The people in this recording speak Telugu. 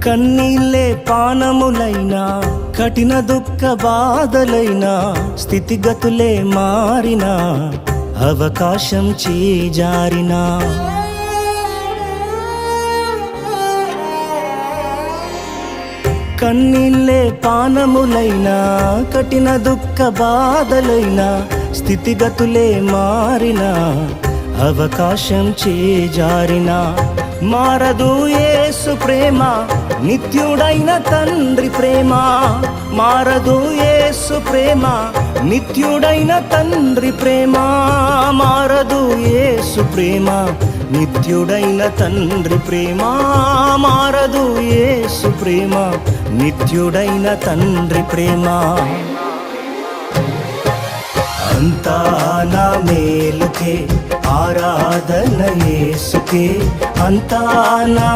కన్నీళ్ళే పానములైనా, కఠిన దుఃఖ బాధలైనా, స్థితిగతులే మారినా, అవకాశం చేజారినా, కన్నీళ్ళే పానములైనా, కఠిన దుఃఖ బాధలైనా, స్థితిగతులే మారినా, అవకాశం చేజారినా, మారదు యేసు ప్రేమ, నిత్యుడైన తండ్రి ప్రేమ. మారదు యేసు ప్రేమ, నిత్యుడైన తండ్రి ప్రేమ. మారదు యేసు ప్రేమ, నిత్యుడైన తండ్రి ప్రేమ. మారదు యేసు ప్రేమ, నిత్యుడైన తండ్రి ప్రేమ. అంతా నా మేలుకే, ఆరాధన యేసుకే, అంతా నా